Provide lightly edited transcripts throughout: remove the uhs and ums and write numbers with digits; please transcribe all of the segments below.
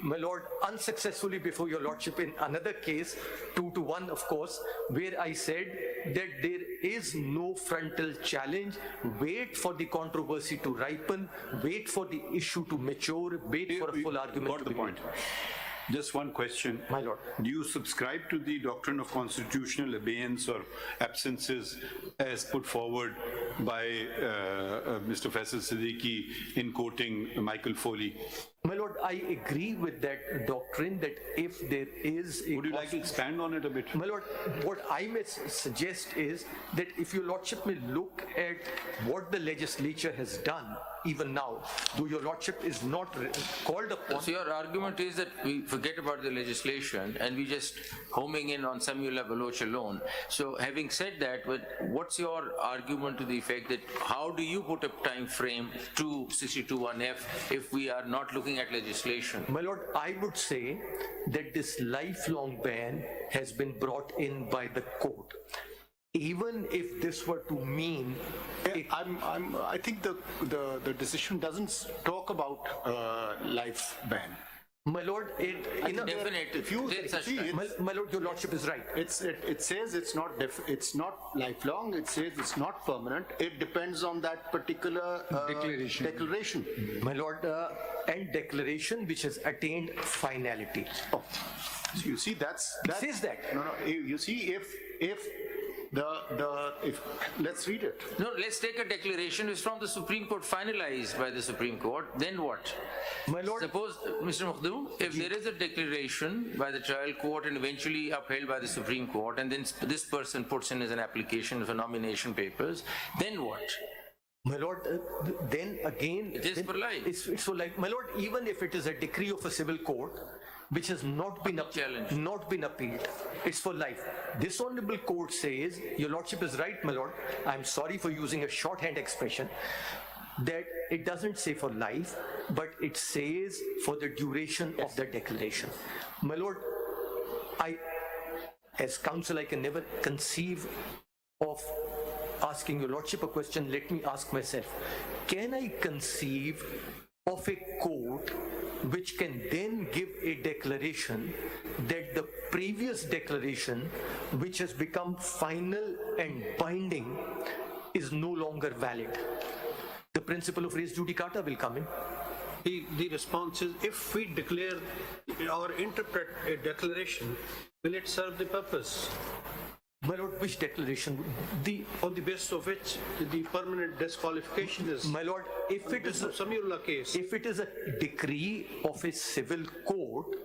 my lord, unsuccessfully before your lordship in another case, 2-1 of course, where I said that there is no frontal challenge. Wait for the controversy to ripen, wait for the issue to mature, wait for a full argument to be made. Just one question. My lord. Do you subscribe to the doctrine of constitutional abeyance or absences as put forward by Mr. Faisal Siddiqui in quoting Michael Foley? My lord, I agree with that doctrine that if there is a... Would you like to expand on it a bit? My lord, what I may suggest is that if your lordship may look at what the legislature has done, even now, though your lordship is not called upon... So your argument is that we forget about the legislation and we just homing in on Samuel Baloch alone. So having said that, what's your argument to the effect that how do you put a time frame to 62(1)(f if we are not looking at legislation? My lord, I would say that this lifelong ban has been brought in by the court. Even if this were to mean... I think the decision doesn't talk about life ban. My lord, my lord, your lordship is right. It says it's not lifelong. It says it's not permanent. It depends on that particular declaration. My lord, and declaration which has attained finality. Oh. So you see, that's it says that. No. You see, if let's read it. No, let's take a declaration which is from the Supreme Court, finalized by the Supreme Court. Then what? My lord, suppose, Mr. Makhdoom, if there is a declaration by the trial court and eventually upheld by the Supreme Court, and then this person puts in as an application for nomination papers, then what? My lord, then again... It is for life. It's for life. My lord, even if it is a decree of a civil court, which has not been appealed, it's for life. This honorable court says, your lordship is right, my lord, I'm sorry for using a shorthand expression, that it doesn't say for life, but it says for the duration of the declaration. My lord, as counsel, I can never conceive of asking your lordship a question. Let me ask myself, can I conceive of a court which can then give a declaration that the previous declaration, which has become final and binding, is no longer valid? The principle of res judicata will come in. The response is, if we declare or interpret a declaration, will it serve the purpose? My lord, which declaration? On the basis of which the permanent disqualification is. My lord, if it is a Samuel case, if it is a decree of a civil court,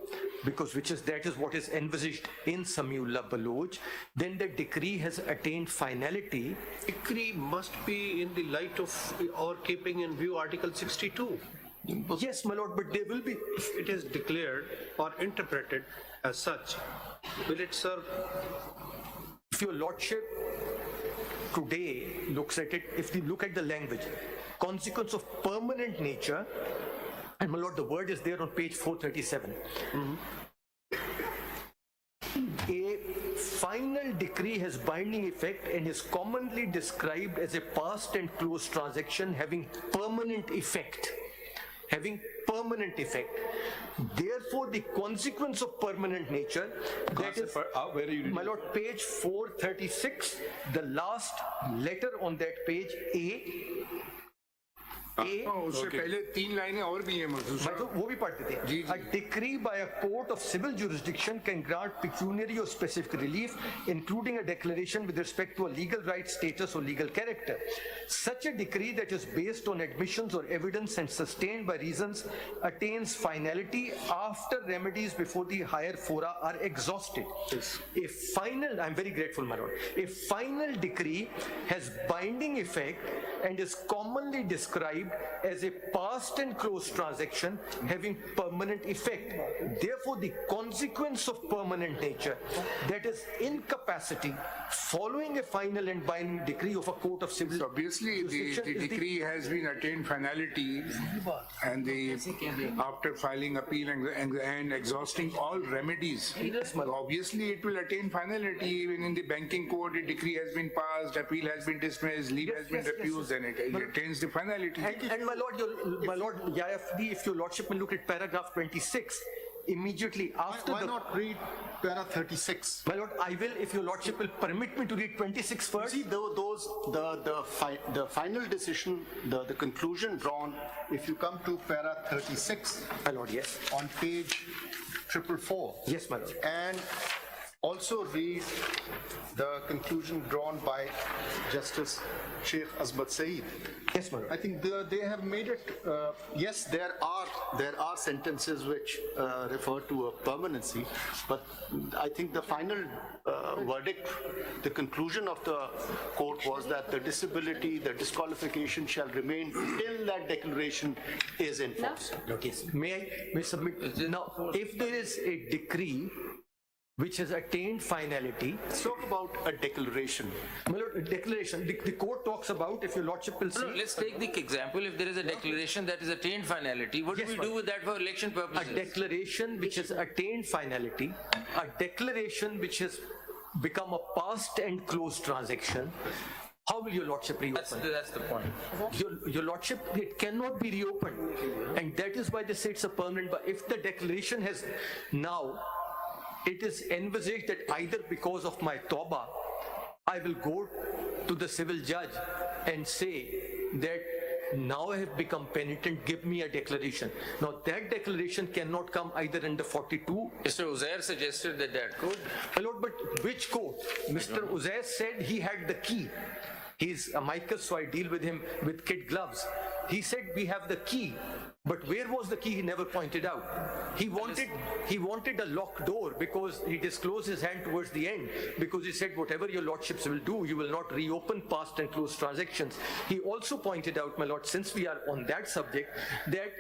because that is what is envisaged in Samuel Baloch, then the decree has attained finality. Decree must be in the light of or keeping in view Article 62. Yes, my lord, but there will be. If it is declared or interpreted as such, will it serve? If your lordship today looks at it, if we look at the language, consequence of permanent nature, and my lord, the word is there on page 437. A final decree has binding effect and is commonly described as a past and closed transaction having permanent effect. Therefore, the consequence of permanent nature, that is, where are you reading? my lord, page 436, the last letter on that page, A. उससे पहले 3 लाइनें और भी हैं मजदूर साहब, वो भी पढ़ते थे. A decree by a court of civil jurisdiction can grant pecuniary or specific relief, including a declaration with respect to a legal right, status, or legal character. Such a decree that is based on admissions or evidence and sustained by reasons attains finality after remedies before the higher fora are exhausted. Yes. I'm very grateful, my lord. A final decree has binding effect and is commonly described as a past and closed transaction having permanent effect. Therefore, the consequence of permanent nature, that is incapacity, following a final and binding decree of a court of civil. So obviously, the decree has been attained finality, and after filing appeal and exhausting all remedies, obviously it will attain finality. Even in the banking court, a decree has been passed, appeal has been dismissed, leave has been refused, and it attains the finality. And my lord, if your lordship will look at paragraph 26, immediately after Why the... not read para 36? My lord, I will, if your lordship will permit me to read 26 first. See, the final decision, the conclusion drawn, if you come to para 36 My lord, yes. on page 444. Yes, my lord. And also read the conclusion drawn by Justice Sheikh Azmat Saeed. Yes, my lord. I think they have made it, yes, there are sentences which refer to a permanency, but I think the final verdict, the conclusion of the court was that the disability, the disqualification shall remain till that declaration is in force. Yes. May I submit? Now, if there is a decree which has attained finality, Let's talk about a declaration. my lord, a declaration, the court talks about, if your lordship will see, No, let's take the example, if there is a declaration that is attained finality, what do Yes, we ma'am. do with that for election a purposes? declaration which has attained finality, a declaration which has become a past and closed transaction, how will your lordship reopen? That's the point. Your lordship, it cannot be reopened. And that is why they say it's a permanent, but if the declaration has now, it is envisaged that either because of my tawbah, I will go to the civil judge and say that now I have become penitent, give me a declaration. Now that declaration cannot come either under 42. Mr. Uzair suggested that could. My lord, but which court? Mr. Uzair said he had the key. He's amicus, so I deal with him with kid gloves. He said we have the key, but where was the key? He never pointed out. He wanted a locked door because he disclosed his hand towards the end, because he said whatever your lordships will do, you will not reopen past and closed transactions. He also pointed out, my lord, since we are on that subject, that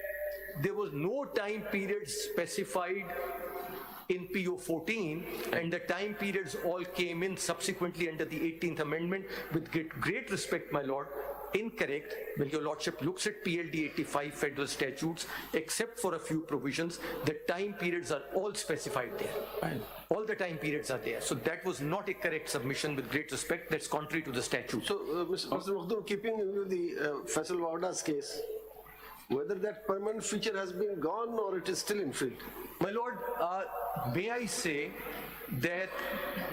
there was no time period specified in PO 14, and the time periods all came in subsequently under the 18th Amendment. With great respect, my lord, incorrect. When your lordship looks at PLD 85 federal statutes, except for a few provisions, the time periods are all specified there. All the time periods are there. So that was not a correct submission. With great respect, that's contrary to the statute. So, Mr. Makhdoom, keeping in view the Faisal Wawda's case, whether that permanent feature has been gone or it is still in field? My lord, may I say that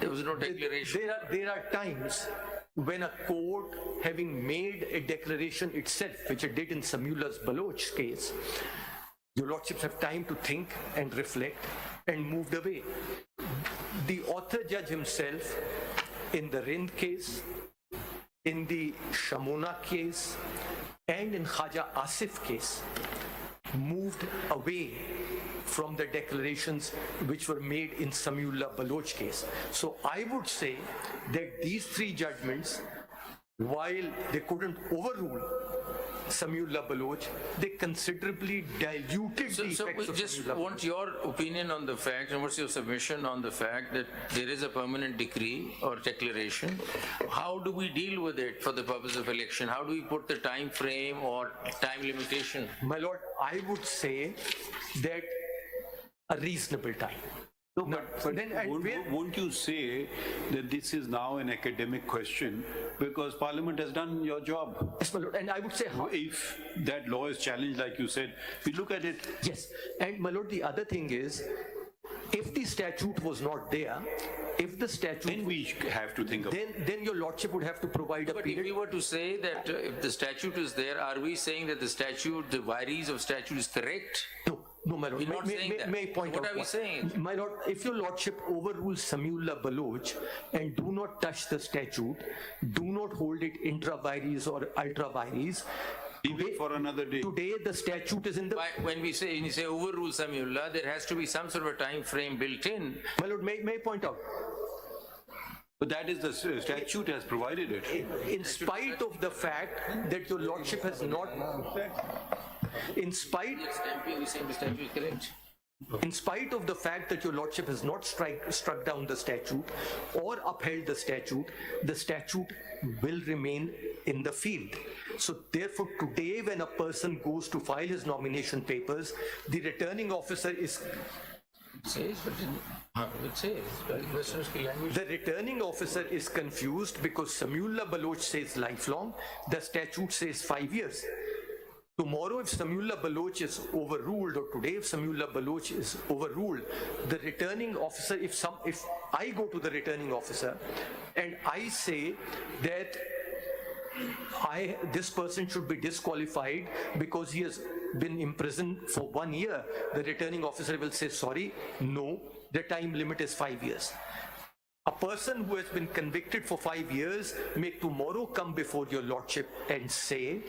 There was no declaration. there are times when a court, having made a declaration itself, which it did in Samullah's Baloch case, your lordships have time to think and reflect and moved away. The author judge himself, in the Rind case, in the Shamona case, and in Khaja Asif case, moved away from the declarations which were made in Samiullah Baloch case. So I would say that these three judgments, while they couldn't overrule Samiullah Baloch, they considerably diluted the So effects we of just Samiullah want Baloch. your opinion on the fact, and what's your submission on the fact that there is a permanent decree or declaration. How do we deal with it for the purpose of election? How do we put the time frame or time limitation? My lord, I would say that a reasonable time. No, but then and where- won't you say that this is now an academic question because Parliament has done your job? Yes, my lord, and I would say how. If that law is challenged, like you said, we look at it. Yes, and my lord, the other thing is, if the statute was not there, if the Then statute, we have to think of. then your lordship would have to provide a But if we period. were to say that if the statute is there, are we saying that the statute, the vires of statute is correct? No, my lord. We're not saying that. May I point What out are we one? saying? My lord, if your lordship overrules Samiullah Baloch and do not touch the statute, do not hold it intra vires or ultra vires. Leave it for another day. Today, the statute is in the. When you say overrule Samiullah, there has to be some sort of a time frame built in. My lord, may I point out? But that is the statute has provided it. In spite of the fact that your lordship has not, in spite You're saying the statute is correct. In spite of the fact that your lordship has not struck down the statute or upheld the statute will remain in the field. So therefore, today when a person goes to file his nomination papers, the returning officer is, It says, but it says, Western language. the returning officer is confused because Samiullah Baloch says lifelong, the statute says 5 years. Tomorrow, if Samiullah Baloch is overruled, or today, if Samiullah Baloch is overruled, the returning officer, if I go to the returning officer and I say that this person should be disqualified because he has been imprisoned for 1 year, the returning officer will say, sorry, no, the time limit is 5 years. A person who has been convicted for 5 years may tomorrow come before your lordship and say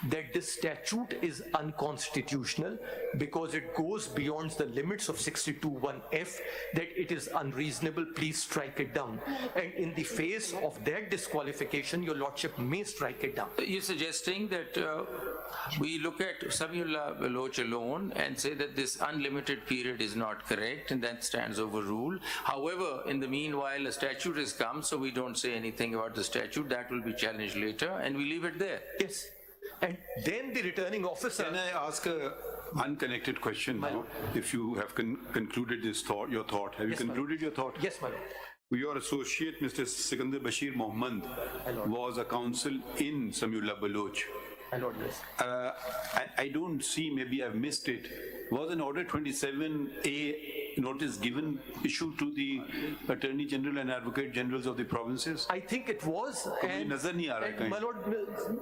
that this statute is unconstitutional because it goes beyond the limits of 62(1)(f, that it is unreasonable, please strike it down. And in the face of that disqualification, your lordship may strike it down. You're suggesting that we look at Samiullah Baloch alone and say that this unlimited period is not correct and that stands overruled. However, in the meanwhile, a statute has come, so we don't say anything about the statute. That will be challenged later, and we leave it there. Yes. And then the returning officer... Can I ask a unconnected question now? If you have concluded this thought, your thought. Have you Yes, my concluded your thought? Yes, my lord. Your associate, Mr. Sikandar Bashir Mohammed, was a counsel in Samiullah Baloch. My lord, yes. I don't see, maybe I've missed it. Was an Order 27A notice issued to the Attorney General and Advocate Generals of the provinces? I think it was, and my lord,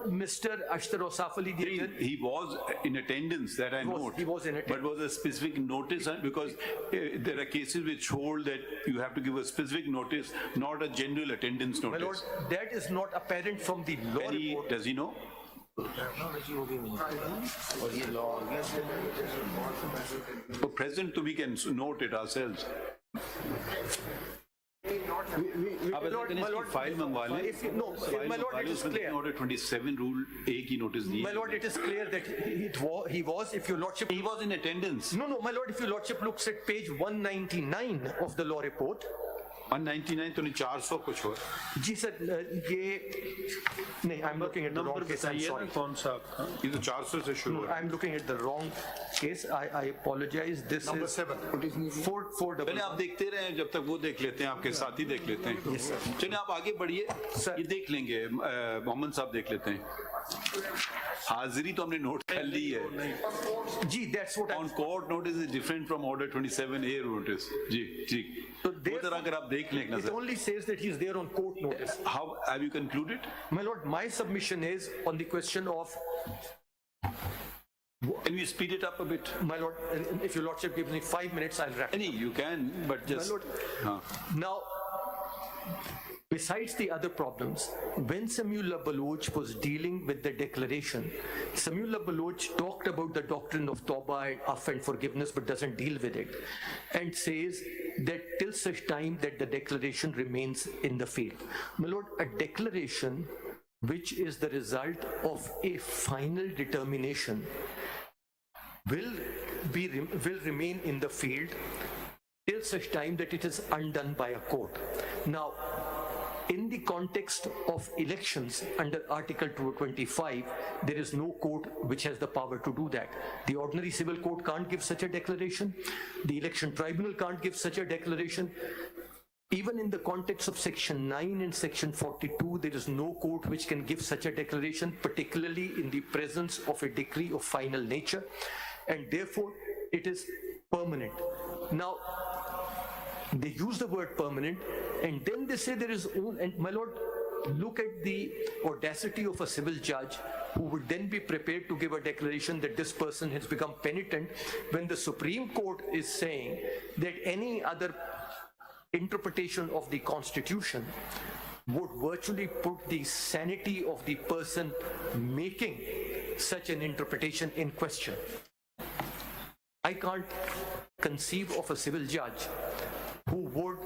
Mr. Ashtar Osaf Ali, He was in attendance, that I note. He was in attendance. But was a specific notice, because there are cases which hold that you have to give a specific notice, not a general attendance my lord, notice. that is not apparent from the law report. Does he know? So present, we can note it ourselves. My lord, file मंगवा लें. if you, no, my lord, it is clear. Order 27 rule A की notice the. My lord, it is clear that he was, if your lordship... He was in attendance. No, my lord, if your lordship looks at page 199 of the law report, 199 तो नहीं 400 कुछ हो. जी sir, ये नहीं, I'm looking at the wrong case, I'm sorry. कौन सा आपका? ये तो 400 से शुरू No, है. I'm looking at the wrong case, I apologize, this Number is 7. 4 पहले आप देखते रहें, जब तक वो देख लेते हैं, आपके साथी देख लेते हैं. चलिए आप आगे बढ़िए, Sir. ये देख लेंगे. मोहम्मद साहब देख लेते हैं. हाजिरी तो हमने नोट कर ली है. जी, that's what On court notice is different from Order 27A notice. Ji, ji. So वो therefore, तरह अगर आप देख लें एक it नजर. only says that he's there on court notice. How have you concluded? My lord, my submission is on the question of, Can we speed it up a bit? my lord, if your lordship gives me 5 minutes, I'll wrap. Any, you can, but just. My lord, now, besides the other problems, when Samiullah Baloch was dealing with the declaration, Samiullah Baloch talked about the doctrine of Tawbah and Af and forgiveness, but doesn't deal with it, and says that till such time that the declaration remains in the field. My lord, a declaration which is the result of a final determination will remain in the field till such time that it is undone by a court. Now, in the context of elections under Article 225, there is no court which has the power to do that. The ordinary civil court can't give such a declaration. The election tribunal can't give such a declaration. Even in the context of Section 9 and Section 42, there is no court which can give such a declaration, particularly in the presence of a decree of final nature, and therefore it is permanent. Now, they use the word permanent, and then they say there is, and my lord, look at the audacity of a civil judge who would then be prepared to give a declaration that this person has become penitent when the Supreme Court is saying that any other interpretation of the Constitution would virtually put the sanity of the person making such an interpretation in question. I can't conceive of a civil judge who would,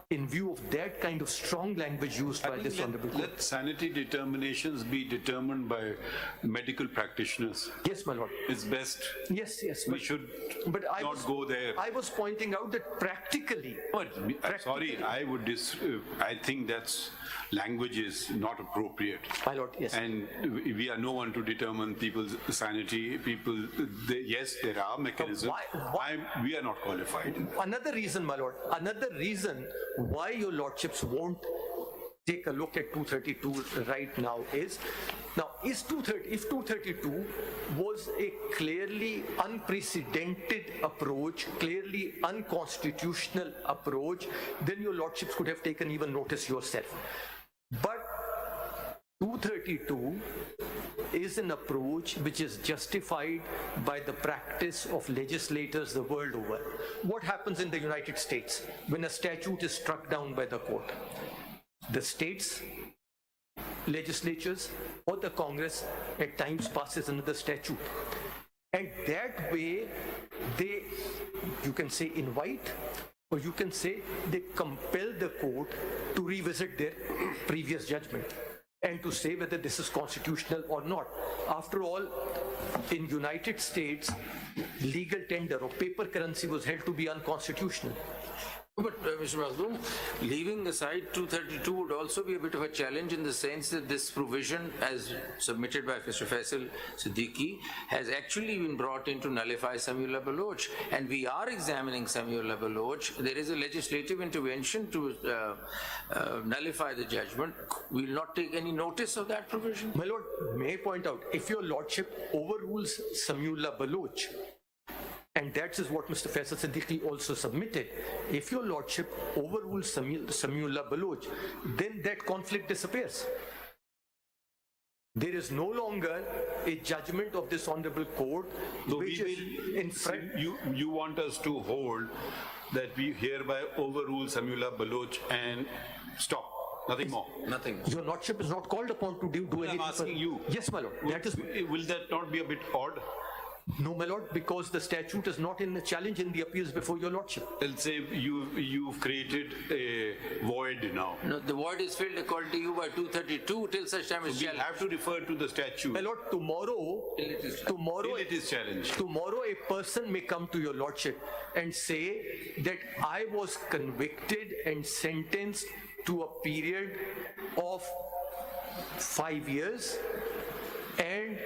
in view of that kind of strong language used by this honorable court. Let sanity determinations be determined by medical practitioners. Yes, my lord. It's best. Yes. We should not go there. I was pointing out that practically. Sorry, I think that's language is not appropriate. My lord, yes. And we are no one to determine people's sanity. Yes, there are mechanisms. We are not qualified. Another reason, my lord, another reason why your lordships won't take a look at 232 right now is, if 232 was a clearly unprecedented approach, clearly unconstitutional approach, then your lordships could have taken even notice yourself. But 232 is an approach which is justified by the practice of legislators the world over. What happens in the United States when a statute is struck down by the court? The states, legislatures, or the Congress at times passes another statute. And that way, you can say invite, or you can say they compel the court to revisit their previous judgment and to say whether this is constitutional or not. After all, in United States, legal tender or paper currency was held to be unconstitutional. But Mr. Makhdoom, leaving aside 232 would also be a bit of a challenge in the sense that this provision, as submitted by Mr. Faisal Siddiqui, has actually been brought in to nullify Samiullah Baloch. And we are examining Samiullah Baloch. There is a legislative intervention to nullify the judgment. We will not take any notice of that provision. My lord, may I point out, if your lordship overrules Samiullah Baloch, and that is what Mr. Faisal Siddiqui also submitted, if your lordship overrules Samiullah Baloch, then that conflict disappears. There is no longer a judgment of this honorable court which is in front. You want us to hold that we hereby overrule Samiullah Baloch and stop, nothing more? Nothing. Your lordship is not called upon to do anything. I'm asking you. Yes, my lord. Will that not be a bit odd? No, my lord, because the statute is not in the challenge in the appeals before your lordship. Let's say you've created a void now. No, the void is filled according to you by 232 till such time as We challenged. have to refer to the statute My lord, tomorrow, till it is challenged. tomorrow a person may come to your lordship and say that I was convicted and sentenced to a period of 5 years and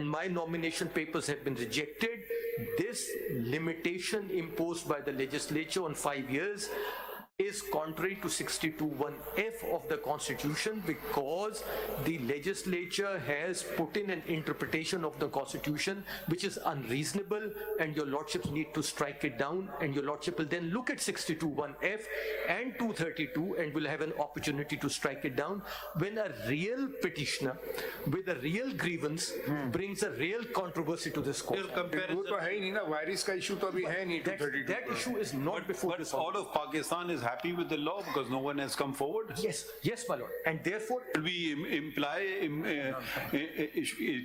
my nomination papers have been rejected. This limitation imposed by the legislature on 5 years is contrary to 62(1)(f) of the Constitution, because the legislature has put in an interpretation of the Constitution which is unreasonable, and your lordships need to strike it down, and your lordship will then look at 62(1)(f) and 232 and will have an opportunity to strike it down when a real petitioner with a real grievance brings a real controversy to this court. वो तो है ही नहीं ना, virus का issue तो अभी है नहीं 232 That issue is not before But this all of Pakistan is happy with the law because no one has come forward. Yes, my lord. And therefore,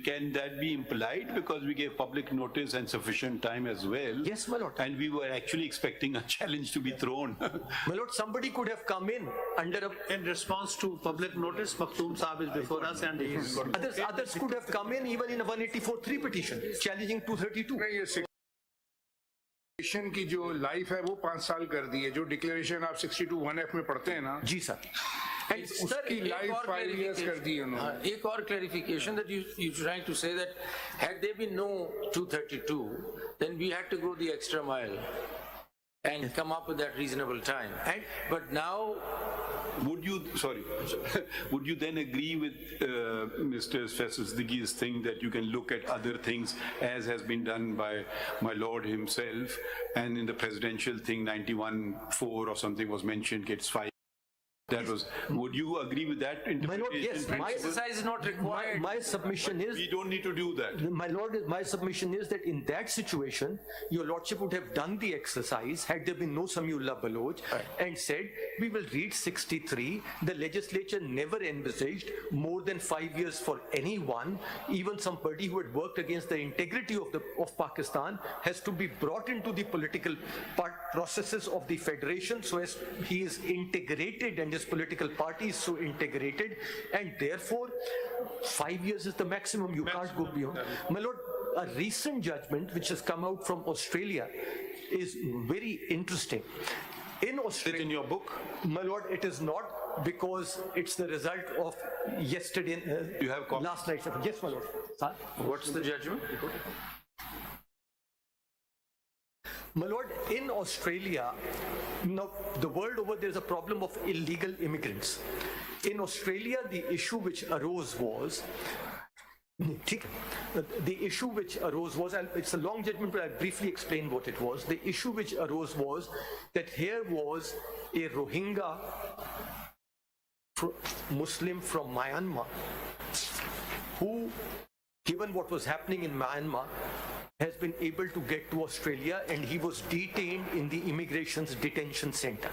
Can that be implied because we gave public notice and sufficient time as well? yes, my lord. And we were actually expecting a challenge to be thrown. My lord, somebody could have come in under a... In response to public notice, Makhdoom Saab is before us and he is. Others could have come in even in a 184(3) petition challenging 232. Declaration की जो life है वो 5 साल कर दी है, जो declaration आप 62(1)(f) में पढ़ते हैं ना, जी सर. And sir, उसकी लाइफ 5 years कर दी है उन्होंने. एक और clarification that you're trying to say that had there been no 232, then we had to go the extra mile and come up with that reasonable time. But now, Would you then agree with Mr. Faisal Siddiqui's thing that you can look at other things as has been done by my lord himself, and in the presidential thing 91(4) or something was mentioned, gets 5. That was, would you agree with that interpretation? My lord, yes. exercise is not required. My submission is... We don't need to do that. My lord, my submission is that in that situation, your lordship would have done the exercise had there been no Samiullah Baloch and said, we will read 63. The legislature never envisaged more than 5 years for anyone, even somebody who had worked against the integrity of Pakistan has to be brought into the political processes of the federation so as he is integrated and his political party is so integrated, and therefore 5 years is the maximum. You can't go beyond. My lord, a recent judgment which has come out from Australia is very interesting. In Australia, Is it in your book? my lord, it is not, because it's the result of yesterday, You have copies? last night's. Yes, my lord. Sir? What's the judgment? My lord, in Australia, now the world over there's a problem of illegal immigrants. In Australia, the issue which arose was, the issue which arose was, and it's a long judgment, but I'll briefly explain what it was. The issue which arose was that here was a Rohingya Muslim from Myanmar who, given what was happening in Myanmar, has been able to get to Australia, and he was detained in the immigration's detention center.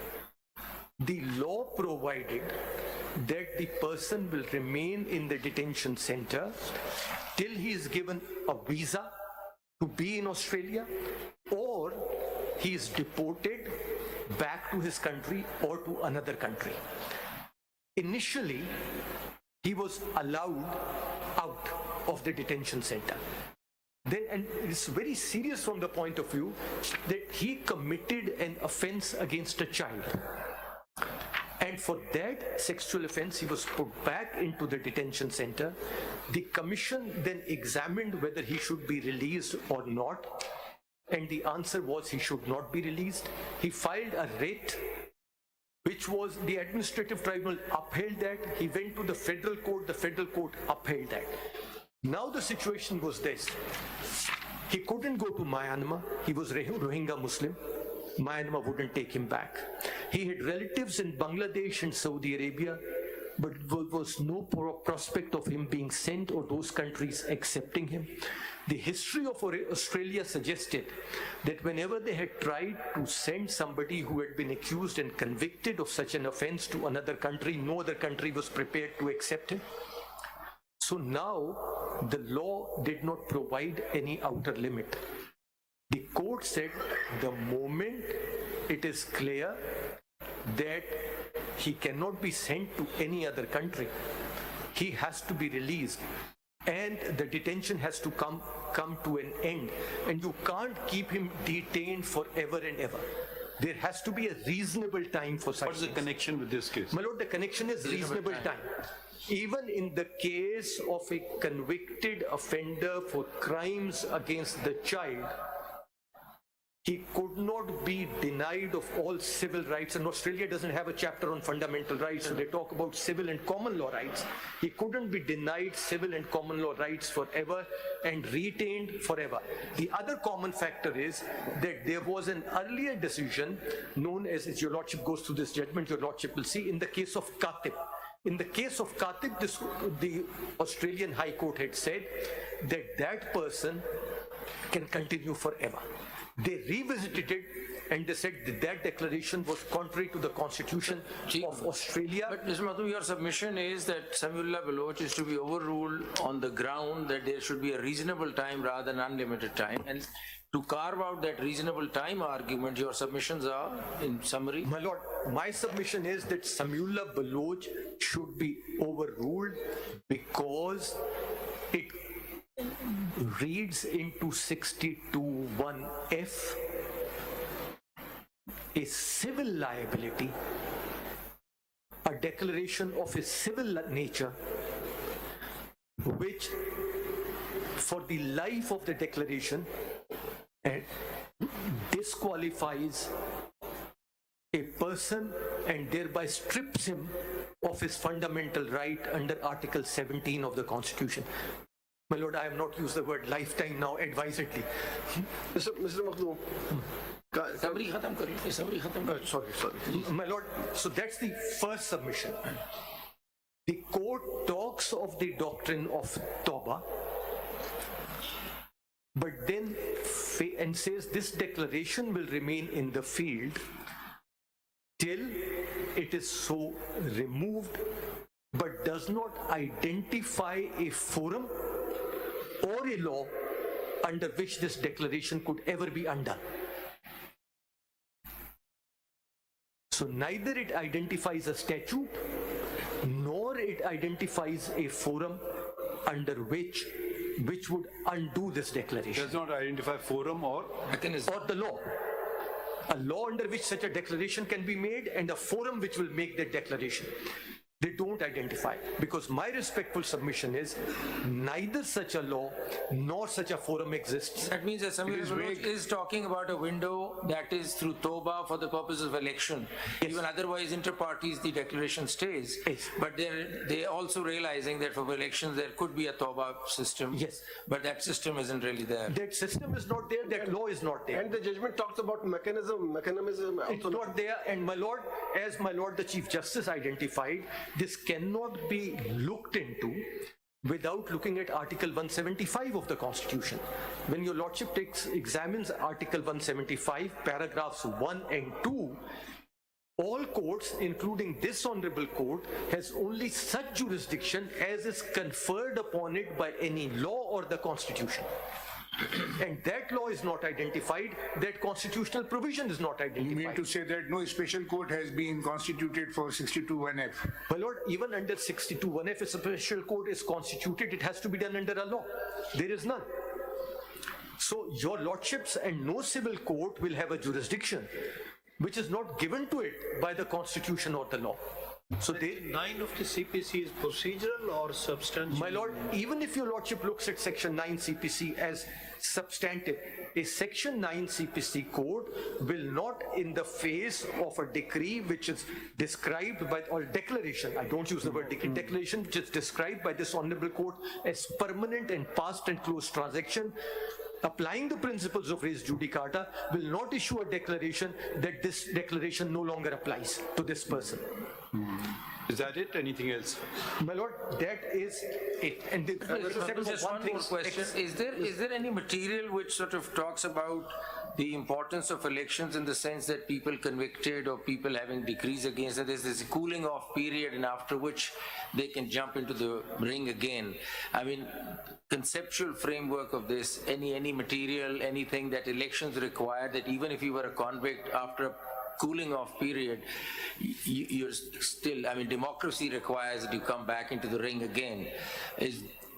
The law provided that the person will remain in the detention center till he is given a visa to be in Australia, or he is deported back to his country or to another country. Initially, he was allowed out of the detention center. Then, and it's very serious from the point of view that he committed an offense against a child. And for that sexual offense, he was put back into the detention center. The commission then examined whether he should be released or not. And the answer was he should not be released. He filed a writ, which was the administrative tribunal upheld that. He went to the federal court upheld that. Now the situation was this. He couldn't go to Myanmar. He was Rohingya Muslim. Myanmar wouldn't take him back. He had relatives in Bangladesh and Saudi Arabia, but there was no prospect of him being sent or those countries accepting him. The history of Australia suggested that whenever they had tried to send somebody who had been accused and convicted of such an offense to another country, no other country was prepared to accept him. So now the law did not provide any outer limit. The court said the moment it is clear that he cannot be sent to any other country, he has to be released, and the detention has to come to an end, and you can't keep him detained forever and ever. There has to be a reasonable time for such What's the things. connection with this case? My lord, the connection is reasonable time. Even in the case of a convicted offender for crimes against the child, he could not be denied of all civil rights, and Australia doesn't have a chapter on fundamental rights, so they talk about civil and common law rights. He couldn't be denied civil and common law rights forever and retained forever. The other common factor is that there was an earlier decision known as your lordship goes through this judgment, your lordship will see, in the case of Katib. In the case of Katib, the Australian High Court had said that that person can continue forever. They revisited it and they said that that declaration was contrary to the Constitution of Australia. But Mr. Mathur, your submission is that Samiullah Baloch is to be overruled on the ground that there should be a reasonable time rather than unlimited time. And to carve out that reasonable time argument, your submissions are, in summary? My lord, my submission is that Samiullah Baloch should be overruled because it reads into 62(1)(f) a civil liability, a declaration of a civil nature, which for the life of the declaration disqualifies a person and thereby strips him of his fundamental right under Article 17 of the Constitution. My lord, I have not used the word lifetime now advisedly. Mr. Makhloom. Summary khatam kariye, summary khatam kariye. Sorry. My lord, so that's the first submission. The court talks of the doctrine of Tawbah, but then and says this declaration will remain in the field till it is so removed, but does not identify a forum or a law under which this declaration could ever be undone. So neither it identifies a statute, nor it identifies a forum under which would undo this declaration. Does not identify forum or Mechanism. Or the law. A law under which such a declaration can be made and a forum which will make that declaration. They don't identify, because my respectful submission is neither such a law nor such a forum exists. That means that Samuel Baloch is talking about a window that is through Toba for the purpose of election. Even otherwise, inter parties, the declaration stays. Yes. But they're also realizing that for elections there could be a Toba system. Yes. But that system isn't really there. That system is not there, that law is not there. And the judgment talks about mechanism. It's not there, and my lord, as my lord the Chief Justice identified, this cannot be looked into without looking at Article 175 of the Constitution. When your lordship examines Article 175, paragraphs 1 and 2, all courts, including this honorable court, has only such jurisdiction as is conferred upon it by any law or the Constitution. And that law is not identified, that constitutional provision is not identified. You mean to say that no special court has been constituted for 62(1)(f)? My lord, even under 62(1)(f), if a special court is constituted, it has to be done under a law. There is none. So your lordships and no civil court will have a jurisdiction which is not given to it by the Constitution or the law. So they, 9 of the CPC is procedural or substantial? my lord, even if your lordship looks at section 9 CPC as substantive, a section 9 CPC code will not, in the face of a decree which is described by, or declaration, I don't use the word decree, declaration which is described by this honorable court as permanent and past and closed transaction, applying the principles of res judicata, will not issue a declaration that this declaration no longer applies to this person. Is that it? Anything else? My lord, that is it. And the Just one more question. Is there any material which sort of talks about the importance of elections in the sense that people convicted or people having decrees against them, there's this cooling off period and after which they can jump into the ring again? I mean, conceptual framework of this, any material, anything that elections require, that even if you were a convict after a cooling off period, you're still, I mean, democracy requires that you come back into the ring again.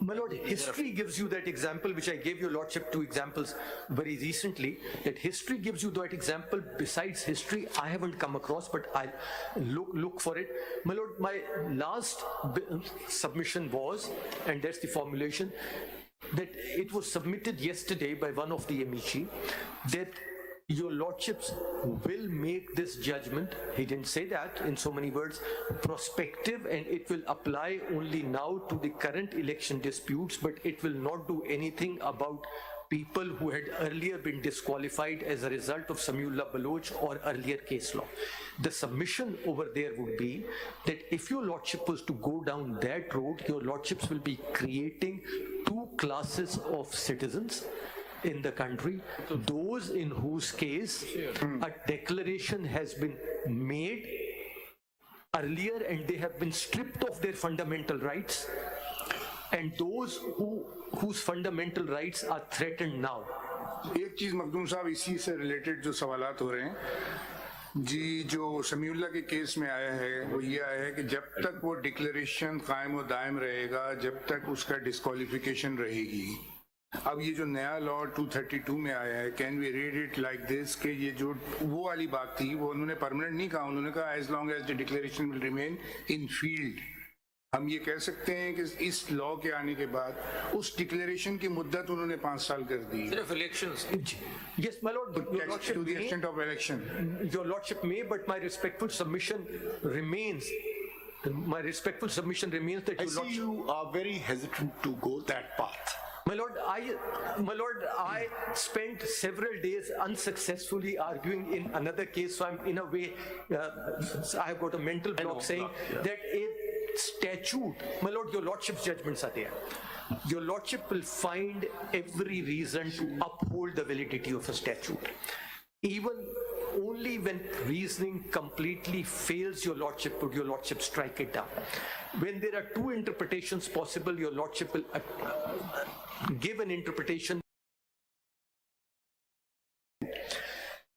My lord, history gives you that example, which I gave your lordship 2 examples very recently, that history gives you that example. Besides history, I haven't come across, but I'll look for it. My lord, my last submission was, and that's the formulation, that it was submitted yesterday by one of the amici, that your lordships will make this judgment, he didn't say that in so many words, prospective, and it will apply only now to the current election disputes, but it will not do anything about people who had earlier been disqualified as a result of Samuel Baloch or earlier case law. The submission over there would be that if your lordship was to go down that road, your lordships will be creating 2 classes of citizens in the country, those in whose case a declaration has been made earlier and they have been stripped of their fundamental rights, and those whose fundamental rights are threatened now. एक चीज मखदूम साहब इसी से related जो सवालात हो रहे हैं जी, जो समीउल्लाह के केस में आया है वो ये आया है कि जब तक वो डिक्लेरेशन कायम और दायम रहेगा, जब तक उसका डिस्क्वालिफिकेशन रहेगी। अब ये जो नया लॉ 232 में आया है, can we read it like this कि ये जो वो वाली बात थी वो उन्होंने परमानेंट नहीं कहा, उन्होंने कहा as long as the declaration will remain in field. हम ये कह सकते हैं कि इस लॉ के आने के बाद उस डिक्लेरेशन की मुद्दत उन्होंने 5 साल कर दी। सिर्फ elections? Yes, my lord, your lordship to the may, extent of election. your lordship may, but my respectful submission remains. My respectful submission remains that I your see lordship. you are very hesitant to go that path. My lord, I spent several days unsuccessfully arguing in another case, so I'm in a way, I have got a mental block saying that a statute, my lord, your lordship's judgments are there. Your lordship will find every reason to uphold the validity of a statute. Even only when reasoning completely fails your lordship, would your lordship strike it down. When there are 2 interpretations possible, your lordship will give an interpretation.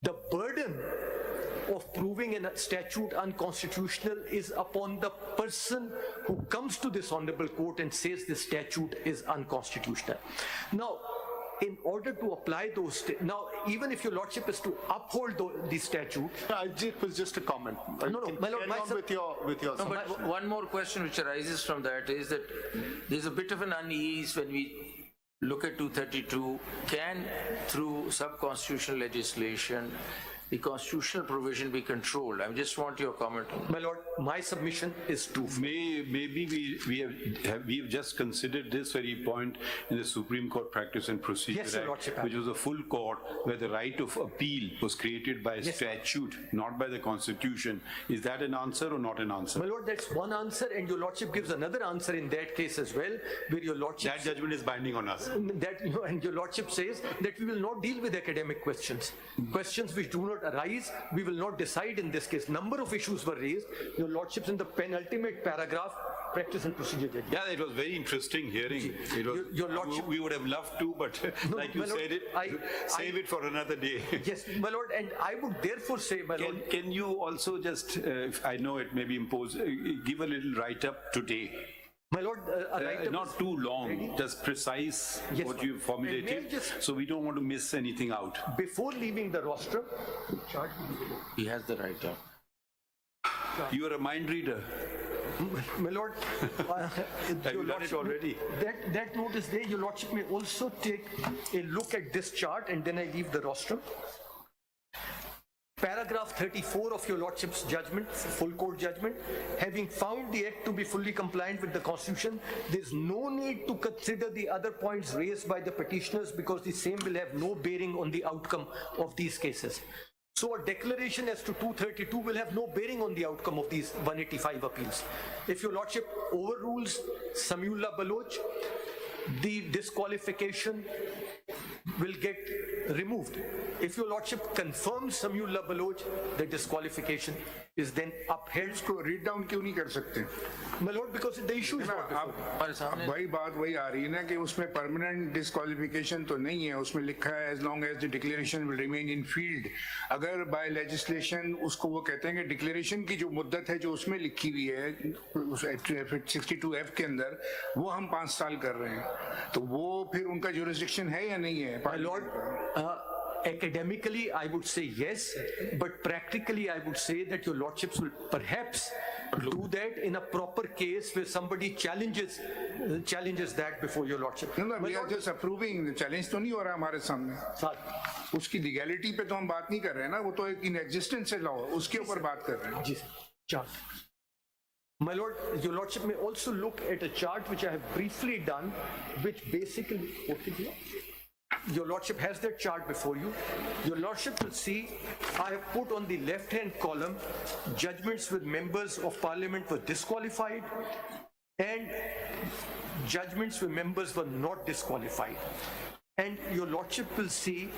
The burden of proving a statute unconstitutional is upon the person who comes to this honorable court and says this statute is unconstitutional. Now, in order to apply those, now, even if your lordship is to uphold the statute, It was just a comment. No, my lord, Carry my on sub- with your No, but one more question which arises from that is that there's a bit of an unease when we look at 232. Can, through sub-constitutional legislation, the constitutional provision be controlled? I just want your comment on that. my lord, my submission is to. Maybe we've just considered this very point in the Supreme Court Practice and Procedure Yes, Your Act, Lordship. which was a full court where the right of appeal was created by Yes. statute, not by the Constitution. Is that an answer or not an answer? My lord, that's one answer, and your lordship gives another answer in that case as well, where your lordship. That judgment is binding on us. That, and your lordship says that we will not deal with academic questions. Questions which do not arise, we will not decide in this case. Number of issues were raised. Your lordships in the penultimate paragraph, practice and procedure judgment. Yeah, it was very interesting hearing. It was, Your Lordship- we would have loved to, but No, like you my lord, said, save it for another day. Yes, my lord, and I would therefore say, my lord, Can you also just, I know it may be imposed, give a little write-up today? my lord, a write-up Not is too long, ready. just precise Yes, what ma'am. you And may I formulated, just- so we don't want to miss anything out. Before leaving the rostrum, He has the right. You are a mind reader. my lord, Have you done it already? That note is there. Your lordship may also take a look at this chart, and then I leave the rostrum. Paragraph 34 of your lordship's judgment, full court judgment, having found the act to be fully compliant with the constitution, there is no need to consider the other points raised by the petitioners because the same will have no bearing on the outcome of these cases. So a declaration as to 232 will have no bearing on the outcome of these 185 appeals. If your lordship overrules Samiullah Baloch, the disqualification will get removed. If your lordship confirms Samiullah Baloch, the disqualification is then upheld. इसको read down क्यों नहीं कर सकते? My lord, because the issue is ना, not before. अब वही बात वही आ रही है ना कि उसमें परमानेंट डिस्क्वालिफिकेशन तो नहीं है, उसमें लिखा है as long as the declaration will remain in field. अगर बाय लेजिस्लेशन उसको वो कहते हैं कि डिक्लेरेशन की जो मुद्दत है जो उसमें लिखी हुई है 62F के अंदर, वो हम 5 साल कर रहे हैं, तो वो फिर उनका jurisdiction है या नहीं है? My lord, academically I would say yes, but practically I would say that your lordships will perhaps do that in a proper case where somebody challenges that before your lordship. No, My we are lord, just approving. Challenge तो नहीं हो रहा हमारे सामने. sir, उसकी legality पे तो हम बात नहीं कर रहे हैं ना, वो तो एक इन एग्जिस्टेंस है लॉ, उसके ऊपर बात कर रहे हैं. जी sir, chart. My lord, your lordship may also look at a chart which I have briefly done, which basically, your lordship has that chart before you. Your lordship will see I have put on the left-hand column judgments with members of parliament were disqualified and judgments where members were not disqualified. And your lordship will see,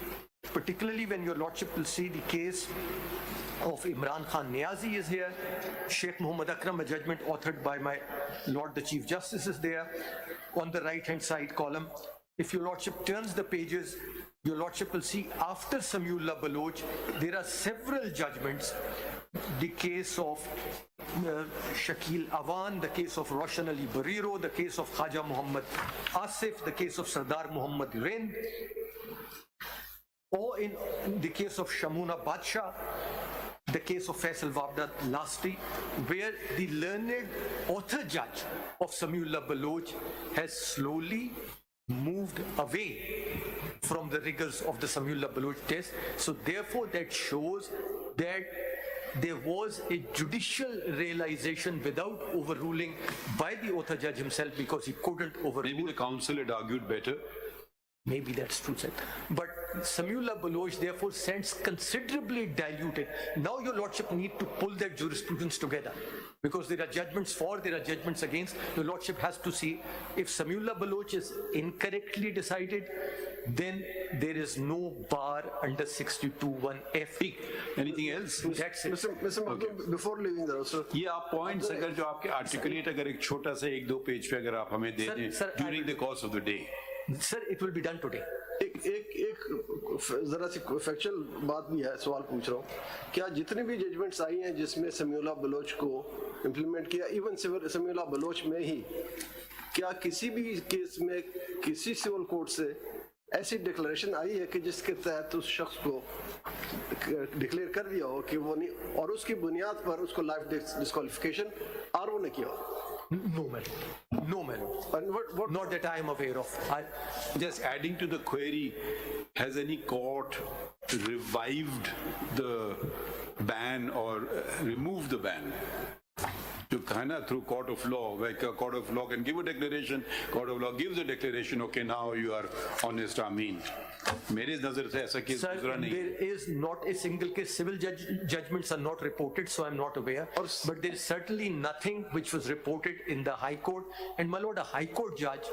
particularly when your lordship will see the case of Imran Khan Niazi is here, Sheikh Muhammad Akram, a judgment authored by my Lord the Chief Justice is there on the right-hand side column. If your lordship turns the pages, your lordship will see after Samiullah Baloch, there are several judgments. The case of Shakil Awan, the case of Roshan Ali Bariro, the case of Khaja Muhammad Asif, the case of Sardar Muhammad Rind, or in the case of Shamuna Badshah, the case of Faisal Wabda Lasti, where the learned author judge of Samiullah Baloch has slowly moved away from the rigors of the Samiullah Baloch test. So therefore that shows that there was a judicial realization without overruling by the author judge himself because he couldn't overrule. Maybe the council had argued better. Maybe that's true, sir. But Samiullah Baloch therefore sends considerably diluted. Now your lordship need to pull that jurisprudence together because there are judgments for, there are judgments against. Your lordship has to see if Samiullah Baloch is incorrectly decided, then there is no bar under 62(1)(f). Anything else? That's it. Mr. Magdum, before leaving the roster, ये आप points अगर जो आपके articulate अगर एक छोटा सा 1-2 page पे अगर आप हमें दे दें Sir, during the course of the day. Sir, it will be done today. एक जरा सी फैक्चुअल बात भी है, सवाल पूछ रहा हूँ. क्या जितनी भी जजमेंट्स आई हैं जिसमें समीउल्लाह बलोच को इम्प्लीमेंट किया, इवन समीउल्लाह बलोच में ही, क्या किसी भी केस में किसी सिविल कोर्ट से ऐसी डिक्लेरेशन आई है कि जिसके तहत उस शख्स को डिक्लेयर कर दिया हो कि वो नहीं, और उसकी बुनियाद पर उसको लाइफ डिस्क्वालिफिकेशन आरओ ने किया हो? No, madam. No, madam. And what Not that I am aware of. Just adding to the query, has any court revived the ban or removed the ban? To kind of through court of law, where a court of law can give a declaration, court of law gives a declaration, okay, now you are honest, Amin. मेरे नजर से ऐसा case Sir, गुजरा नहीं है. there is not a single case. Civil judgments are not reported, so I'm not aware. But there is certainly nothing which was reported in the High Court. And my lord, a High Court judge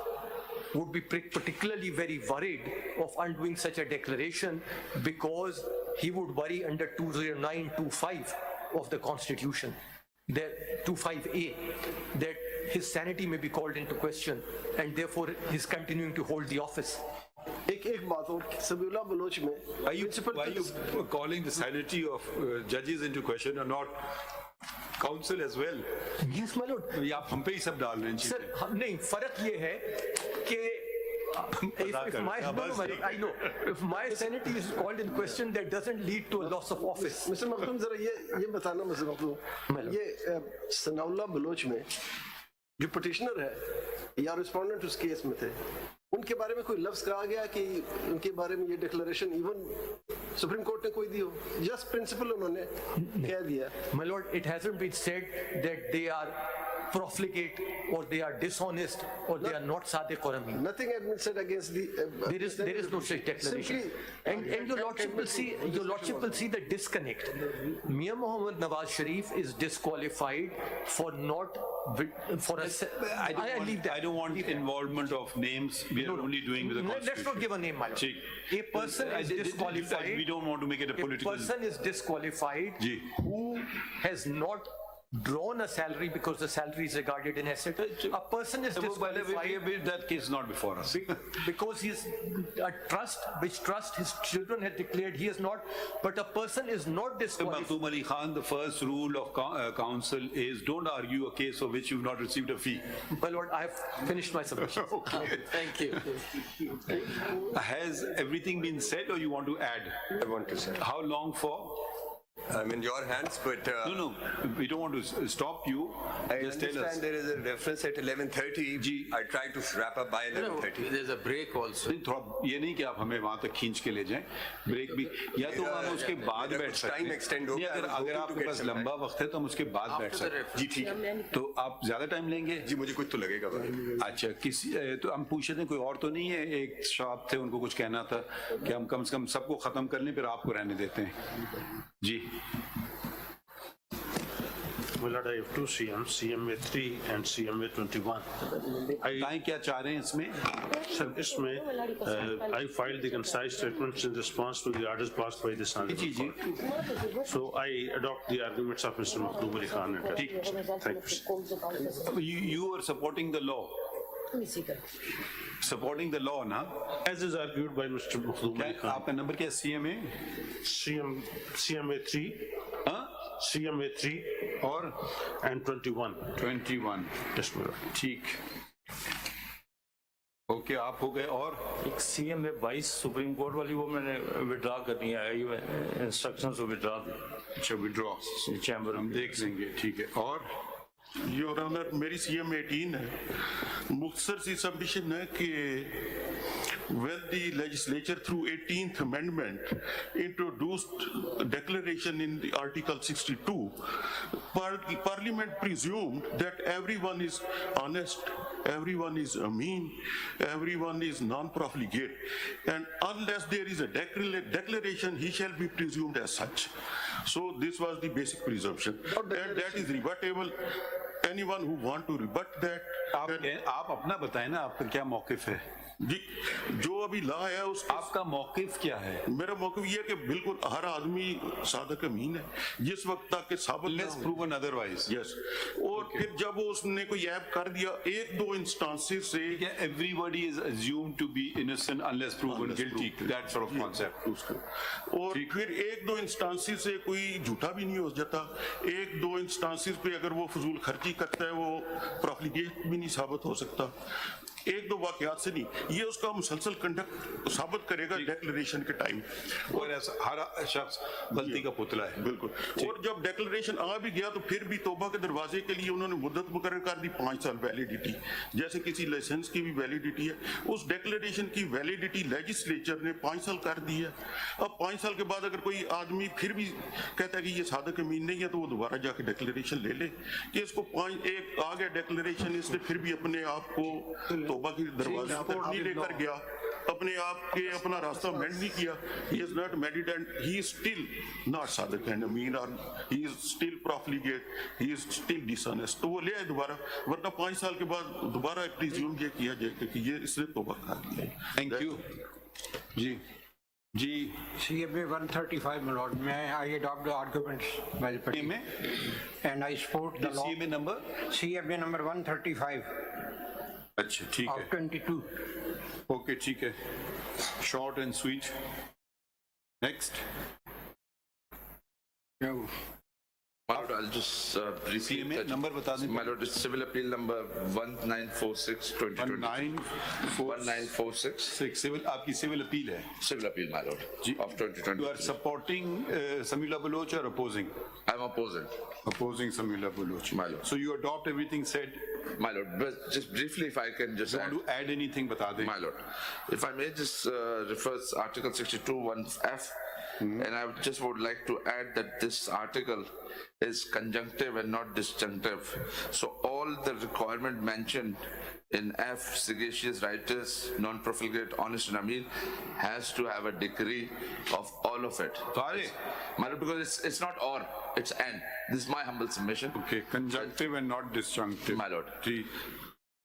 would be particularly very worried of undoing such a declaration, because he would worry under 209(25) of the Constitution, that 25A, that his sanity may be called into question, and therefore he's continuing to hold the office. एक बात और, Samiullah Bloch में Why you calling the sanity of judges into question or not counsel as well? Yes, my lord. ये आप हम पे ही सब डाल रहे हैं Sir, चीजें. नहीं, फर्क ये है कि if my, no, my lord, I know, if my sanity is called in question, that doesn't lead to a loss of office. Mister Makhdoom जरा ये बताना, मिस्टर मखदूम, ये सनाउल्लाह बलोच में जो पिटिशनर है या रिस्पोंडेंट उस केस में थे, उनके बारे में कोई लफ्ज कहा गया कि उनके बारे में ये डिक्लेरेशन इवन सुप्रीम कोर्ट ने कोई दी हो? जस्ट प्रिंसिपल उन्होंने कह दिया. My lord, it hasn't been said that they are profligate or they are dishonest or they are not sadiq or amin. Nothing has been said against the. There is no such declaration. Simply, And your lordship will see the disconnect. Mian Mohammad Nawaz Sharif is disqualified for not for a. I don't want involvement of names. We are only doing with the Constitution. Let's not give a name, my lord. ठीक. A person is disqualified. We don't want to make it a political. A person is disqualified ji. who has not drawn a salary because the salary is regarded an asset. A person is disqualified That case is not before us. because he's a trust, which trust his children had declared he is not, but a person is not disqualified. Makhdoom Ali Khan, the first rule of council is don't argue a case for which you've not received a fee. My lord, I have finished my submission. Thank you. Has everything been said or you want to add? I want to say. How long for? I'm in your hands, but No, we don't want to stop you. I Just tell us. understand there is a reference at 11:30. I try to wrap up by No, 11:30. there's a break also. नहीं, थोड़ा ये नहीं कि आप हमें वहां तक खींच के ले जाएं, ब्रेक भी, या तो हम उसके बाद मेरा बैठ कुछ सकते time हैं. extend हो नहीं, गया, अगर I'm hoping आपके to get पास some लंबा वक्त है तो हम उसके बाद बैठ After the सकते हैं. reference. जी ठीक है. तो आप ज्यादा टाइम लेंगे? जी मुझे कुछ तो लगेगा भाई. अच्छा, किसी तो हम पूछे थे कोई और तो नहीं है? एक शॉप थे, उनको कुछ कहना था कि हम कम से कम सबको खत्म कर लें, फिर आपको रहने देते हैं. जी. My lord, I have two CMs, CMA 3 and CMA 21. बताएं क्या चाह रहे हैं इसमें? Sir, इसमें I filed the concise statements in response to the orders passed by this honorable जी जी. court. So I adopt the arguments of Mr. Makhdoom Ali Khan. Thank you. You are supporting the law. Supporting the law, ना? As is argued by Mr. Makhdoom Ali क्या Khan. आपका number क्या है? CMA? CMA 3, हाँ? CMA 3 और and 21. 21. Yes, my lord. ठीक. Okay, आप हो गए. और एक सीएम में 22 सुप्रीम कोर्ट वाली वो मैंने विड्रॉ करनी है, इंस्ट्रक्शंस को विड्रॉ अच्छा विड्रॉ चैम्बर हम देख लेंगे. ठीक है. और योर ऑनर, मेरी CM 18 है. मुख्तसर सी सबमिशन है कि when the legislature through 18th amendment introduced declaration in the Article 62, Parliament presumed that everyone is honest, everyone is amin, everyone is non-profligate, and unless there is a declaration, he shall be presumed as such. So this was the basic presumption, and that is rebuttable. Anyone who want to rebut that, आप अपना बताएं ना, आपका क्या मौकिफ है? जी, जो अभी ला है उसका आपका मौकिफ क्या है? मेरा मौक़िफ़ ये है कि बिल्कुल हर आदमी सादक अमीन है जिस वक्त तक के साबित Unless proven otherwise. यस. और फिर जब वो उसने कोई ऐप कर दिया एक दो इंस्टांसेस से, Everybody is assumed to be innocent unless proven guilty. That sort of concept. और फिर एक दो इंस्टांसेस से कोई झूठा भी नहीं हो जाता. एक दो इंस्टांसेस पे अगर वो फजूल खर्ची करता है वो प्रॉफिलिगेट भी नहीं साबित हो सकता. एक दो वाकयात से नहीं, ये उसका मुसलसल कंडक्ट साबित करेगा डिक्लेरेशन के टाइम। और ऐसा हर शख्स गलती का पुतला है। बिल्कुल। और जब डिक्लेरेशन आ भी गया तो फिर भी तौबा के दरवाजे के लिए उन्होंने मुद्दत मुकर्रर कर दी 5 साल वैलिडिटी, जैसे किसी लाइसेंस की भी वैलिडिटी है, उस डिक्लेरेशन की वैलिडिटी लेजिस्लेचर ने 5 साल कर दी है। अब 5 साल के बाद अगर कोई आदमी फिर भी कहता है कि ये सादिक अमीन नहीं है, तो वो दोबारा जाके डिक्लेरेशन ले ले कि इसको 1 आ गया डिक्लेरेशन, इसने फिर भी अपने आप को तौबा के दरवाजे पर नहीं लेकर गया, अपने आप के अपना रास्ता मेंड नहीं किया, he is not married and he is still not Sadiq and Amin, or he is still profligate, he is still dishonest, तो वो ले आए दोबारा, वरना 5 साल के बाद दोबारा प्रिज्यूम ये किया जाएगा कि ये इसने तौबा कर लिया। Thank you. जी CMA 135, my lord, may I adopt the arguments by the petitioner? And I support the law. CMA number? CMA number 135 अच्छा ठीक of है, 22. ओके ठीक है, short and sweet. Next My lord, I'll just briefly. CMA number बता दें। My lord, it's civil appeal number 1946/2020. 1946. Civil, आपकी civil appeal है Civil appeal, my lord, of You 2020. are supporting Samila Baloch or opposing? I'm opposing, Opposing Samila Baloch. My lord. So you adopt everything said? my lord, but just briefly if I can just You add. want to add anything, बता दें। My lord, if I may just refers Article 62(1)(f), and I just would like to add that this article is conjunctive and not disjunctive. So all the requirement mentioned in F, sagacious, righteous, non-profligate, honest and Amin, has to have a degree of all of it. सारे? My lord, because it's not or, it's and. This is my humble submission. Okay, conjunctive and not disjunctive. My lord. Ji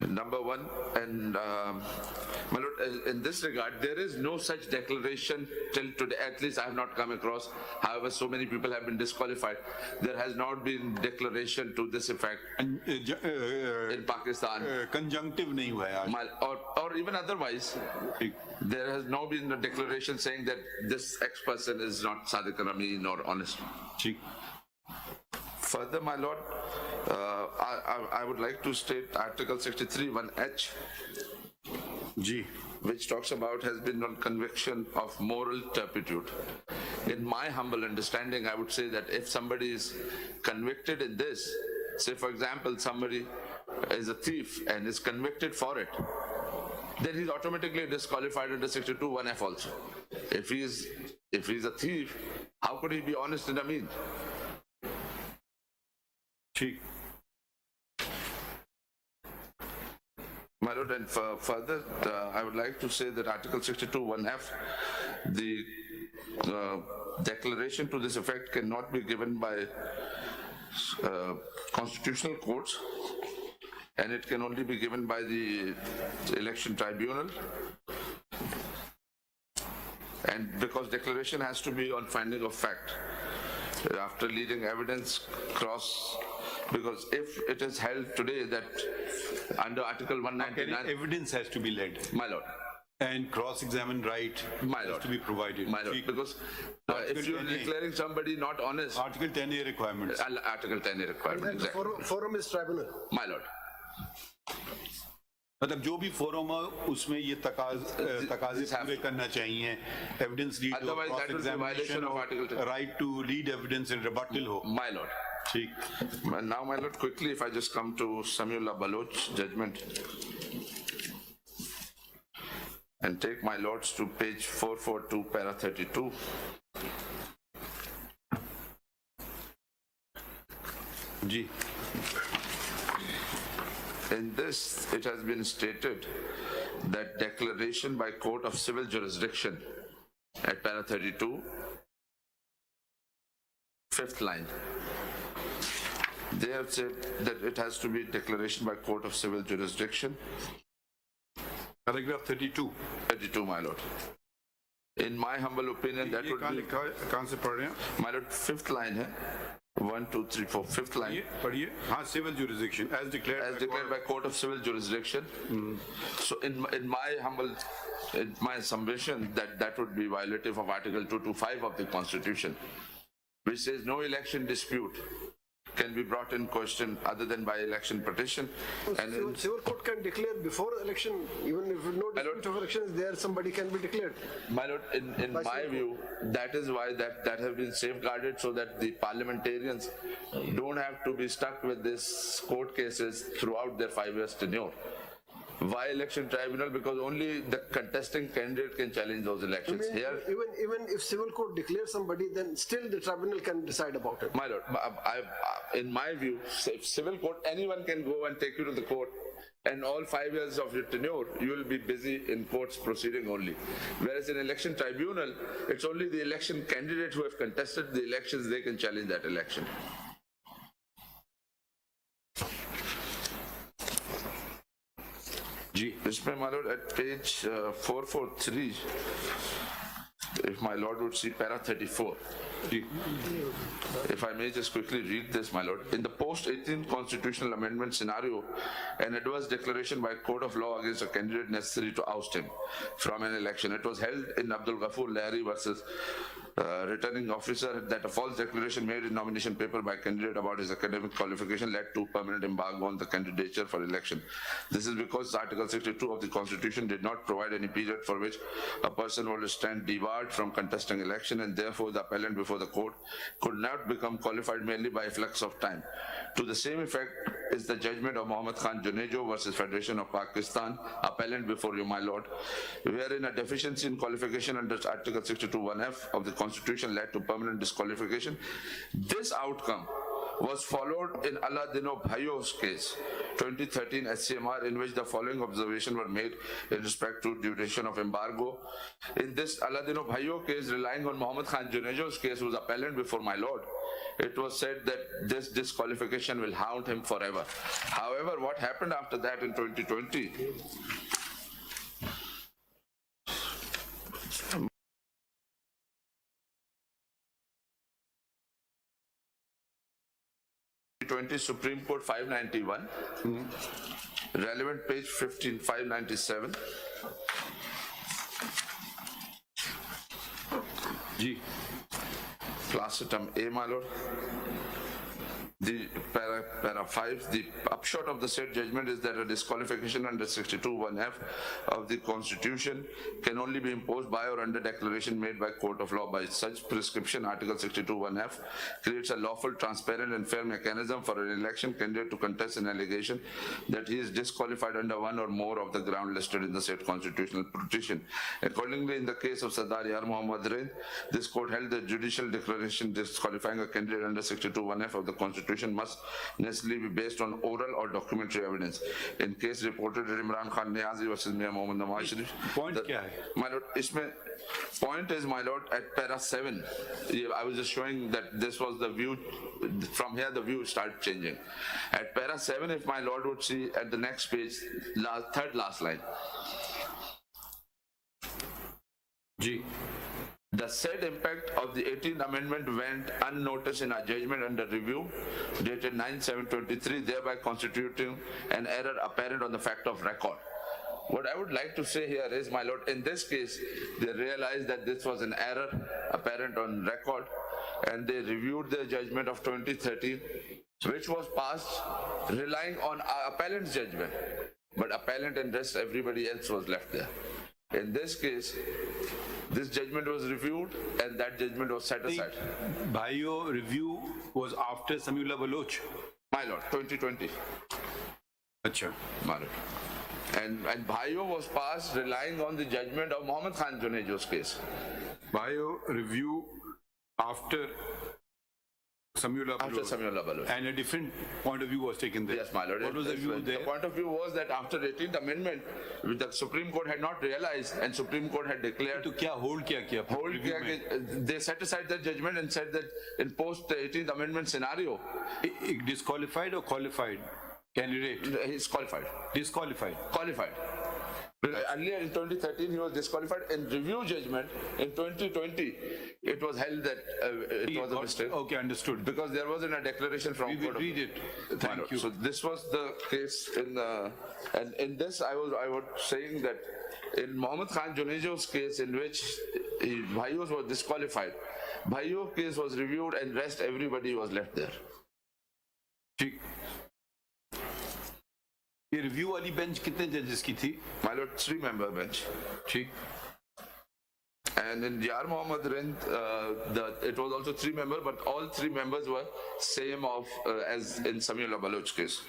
Number one, and my lord, in this regard, there is no such declaration till today, at least I have not come across. However, so many people have been disqualified. There has not been declaration to this effect in Pakistan. conjunctive नहीं हुआ है आज। Or even otherwise, there has now been a declaration saying that this X person is not Sadiq and Amin or honest. ठीक। Further, my lord, I would like to state Article 63(1)(h), ji which talks about has been on conviction of moral turpitude. In my humble understanding, I would say that if somebody is convicted in this, say for example, somebody is a thief and is convicted for it, then he's automatically disqualified under 62(1)(f) also. If he's a thief, how could he be honest and Amin? ठीक। My lord, and further, I would like to say that Article 62(1)(f), the declaration to this effect cannot be given by constitutional courts, and it can only be given by the election tribunal. And because declaration has to be on finding of fact, after leading evidence because if it is held today that under Article 199, Evidence has to be led my lord, and cross-examined right My has lord. to be provided. my lord, ठीक। because if you are 10A. declaring somebody not honest, Article 10A requirements. Article 10A requirement, And exactly. forum is tribunal. My lord, मतलब जो भी forum है उसमें ये तकाजे पूरे करना चाहिए, एविडेंस लीड हो, Otherwise, that will be violation of Article 10. Right to lead evidence and rebuttal हो। my lord. ठीक। And now, my lord, quickly, if I just come to Samiullah Baloch judgment and take my lords to page 442, para 32. जी In this, it has been stated that declaration by court of civil jurisdiction at para 32, fifth line. They have said that it has to be declaration by court of civil jurisdiction. Paragraph 32। 32, my lord. In my humble opinion, that ये would कहाँ be, लिखा है, कहाँ से पढ़ रहे हैं? my lord, fifth line hai. 1, 2, 3, 4, fifth line. ये पढ़िए। हाँ, civil jurisdiction as declared. As declared by court of civil jurisdiction. So in my submission, that would be violative of Article 225 of the Constitution, which says no election dispute can be brought in question other than by election petition. And Civil court can declare before election, even if no dispute of election is there, somebody can be declared. my lord, in my view, that is why that have been safeguarded so that the parliamentarians don't have to be stuck with these court cases throughout their 5 years tenure. Why election tribunal? Because only the contesting candidate can challenge those elections. Here, Even if civil court declares somebody, then still the tribunal can decide about it. my lord, in my view, if civil court, anyone can go and take you to the court, and all 5 years of your tenure, you will be busy in courts proceeding only. Whereas in election tribunal, it's only the election candidates who have contested the elections, they can challenge that election. Mr. My lord, at page 443, if my lord would see para 34. If I may just quickly read this, my lord. In the post-18th constitutional amendment scenario, an adverse declaration by court of law against a candidate necessary to oust him from an election. It was held in Abdul Ghaffur Lahiri versus returning officer that a false declaration made in nomination paper by candidate about his academic qualification led to permanent embargo on the candidature for election. This is because Article 62 of the Constitution did not provide any period for which a person would stand debarred from contesting election, and therefore the appellant before the court could not become qualified merely by efflux of time. To the same effect is the judgment of Mohammad Khan Junejo versus Federation of Pakistan, appellant before you, my lord, wherein a deficiency in qualification under Article 62(1)(f) of the Constitution led to permanent disqualification. This outcome was followed in Aladino Bhayo's case, 2013 SCMR, in which the following observations were made in respect to duration of embargo. In this Aladino Bhayo case, relying on Mohammad Khan Junejo's case, who was appellant before my lord, it was said that this disqualification will haunt him forever. However, what happened after that in 2020? Supreme Court 591, relevant page 15, 597. Class item A, my lord. The para 5, the upshot of the said judgment is that a disqualification under 62(1)(f) of the Constitution can only be imposed by or under declaration made by court of law. By such prescription, Article 62(1)(f) creates a lawful, transparent and fair mechanism for an election candidate to contest an allegation that he is disqualified under one or more of the ground listed in the said constitutional petition. Accordingly, in the case of Sardar Yar Mohammad Rain, this court held that judicial declaration disqualifying a candidate under 62(1)(f) of the Constitution must necessarily be based on oral or documentary evidence. In case reported in Imran Khan Niazi versus Mia Mohammad Nawaz Sharif. Point kya hai? My lord, point is, my lord, at para 7, I was just showing that this was the view. From here, the view started changing. At para 7, if my lord would see at the next page, third last line. The said impact of the 18th Amendment went unnoticed in our judgment under review, dated 9/7/23, thereby constituting an error apparent on the fact of record. What I would like to say here is, my lord, in this case, they realized that this was an error apparent on record, and they reviewed the judgment of 2013, which was passed relying on our appellant's judgment. But appellant and rest, everybody else was left there. In this case, this judgment was reviewed and that judgment was set aside. Bhayo review was after Samiullah Baloch. My lord, 2020. Acha. My lord. And Bhayo was passed relying on the judgment of Mohammad Khan Junejo's case. Bhayo review after Samiullah Baloch. After Samiullah Baloch. And a different point of view was taken there. Yes, my lord. What was the view there? The point of view was that after 18th Amendment, the Supreme Court had not realized and Supreme Court had declared. To kya hold kiya? Hold kiya, they set aside that judgment and said that in post 18th Amendment scenario. Disqualified or qualified candidate? He's qualified. Disqualified. Qualified. Earlier in 2013, he was disqualified. In review judgment in 2020, it was held that it was a mistake. Okay, understood. Because there wasn't a declaration from court. We will read it. Thank you. So this was the case and in this I was saying that in Mohammad Khan Junejo's case, in which Bhayo was disqualified, Bhayo case was reviewed and rest everybody was left there. ठीक। ये review वाली bench कितने जजेस की थी? My lord, 3-member bench. ठीक। And in Yar Mohammed Rind, it was also 3-member, but all 3 members were same as in Samiullah Baloch case.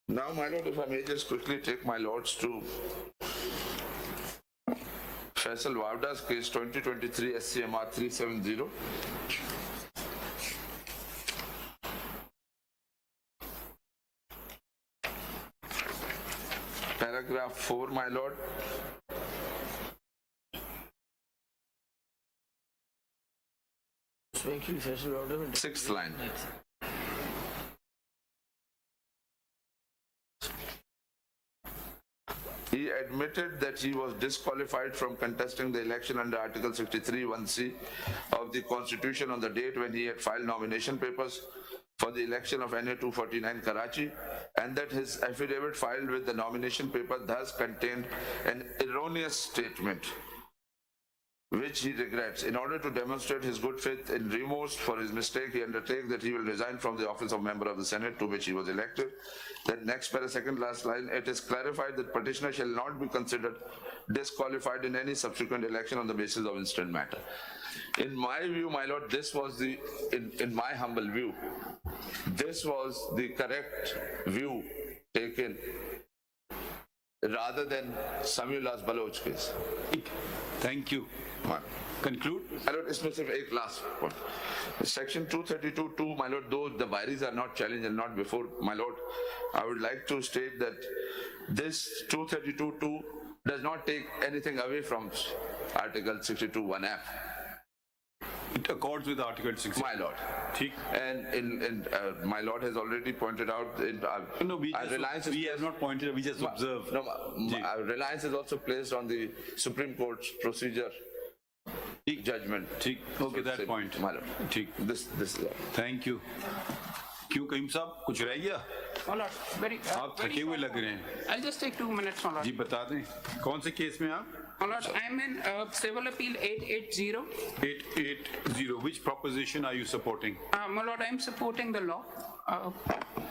Now, my lord, if I may just quickly take my lords to Faisal Wavda's case 2023 SCMR 370. Paragraph 4, my lord. Sixth line. He admitted that he was disqualified from contesting the election under Article 63(1)(c) of the Constitution on the date when he had filed nomination papers for the election of NA 249 Karachi, and that his affidavit filed with the nomination paper thus contained an erroneous statement, which he regrets. In order to demonstrate his good faith and remorse for his mistake, he undertakes that he will resign from the office of member of the Senate to which he was elected. Then next para, second last line, it is clarified that petitioner shall not be considered disqualified in any subsequent election on the basis of instant matter. In my view, my lord, this was in my humble view, this was the correct view taken rather than Samiullah's Baloch case. Thank you. Conclude. My lord, इसमें सिर्फ एक last point. Section 232(2), my lord, though the Bairis are not challenged and not before, my lord, I would like to state that this 232(2) does not take anything away from Article 62(1)(f). It accords with Article 60. My lord. ठीक. And my lord has already pointed out. No, we have not pointed. We just observe. No, reliance is also placed on the Supreme Court's procedure judgment. ठीक. Okay, that point. My lord. ठीक. This is all. Thank you. क्यों कहीम साहब कुछ रह गया? आप थके हुए लग रहे हैं. I'll just take 2 minutes, my lord. जी बता दें. कौन से केस में आप? My lord, I'm in Civil Appeal 880. 880. Which proposition are you supporting? My lord, I'm supporting the law.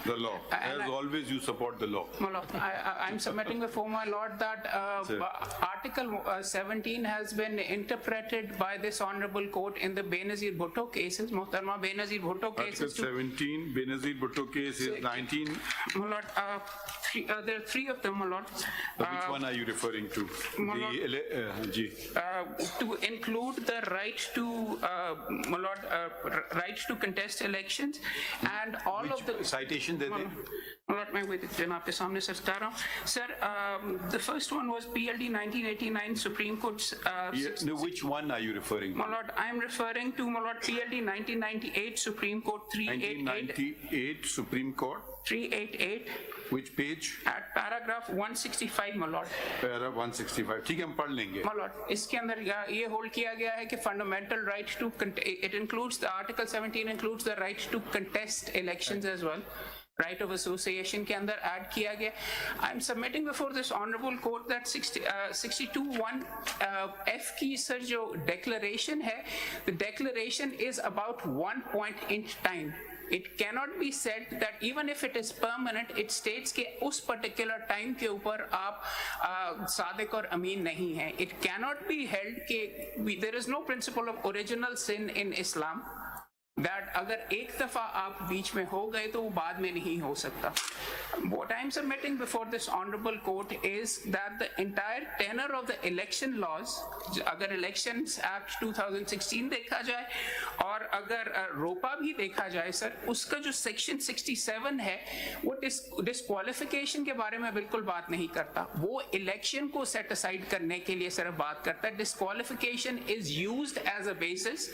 The law. As always, you support the law. My lord, I'm submitting before my lord that Article 17 has been interpreted by this honorable court in the Benazir Bhutto cases. Muhtarma Benazir Bhutto Article cases. 17, Benazir Bhutto case is 19. My lord, there are 3 of them, my lord. Which one are you referring to? My lord, to include the right to, my lord, right to contest elections and all Which of the citation did they? Lord, मैं वही जनाब के सामने sir बता रहा हूँ. Sir, the first one was PLD 1989 Supreme Court. No, which one are you referring to? My lord, I am referring to, my lord, PLD 1998 Supreme Court 388. 1998 Supreme Court. 388. Which page? At paragraph 165, my lord. Paragraph 165. ठीक है हम पढ़ लेंगे. My lord, इसके अंदर ये hold किया गया है कि fundamental right to it includes the Article 17 includes the right to contest elections as well. Right of association के अंदर add किया गया. I'm submitting before this honorable court that 62(1) F की सर जो declaration है, the declaration is about 1 point in time. It cannot be said that even if it is permanent, it states कि उस particular time के ऊपर आप सादिक और अमीन नहीं हैं. It cannot be held कि there is no principle of original sin in Islam. That अगर एक दफा आप बीच में हो गए तो वो बाद में नहीं हो सकता. What I am submitting before this honorable court is that the entire tenor of the election laws, अगर Elections Act 2016 देखा जाए और अगर रोपा भी देखा जाए सर, उसका जो section 67 है वो disqualification के बारे में बिल्कुल बात नहीं करता. वो election को set aside करने के लिए सर बात करता है. Disqualification is used as a basis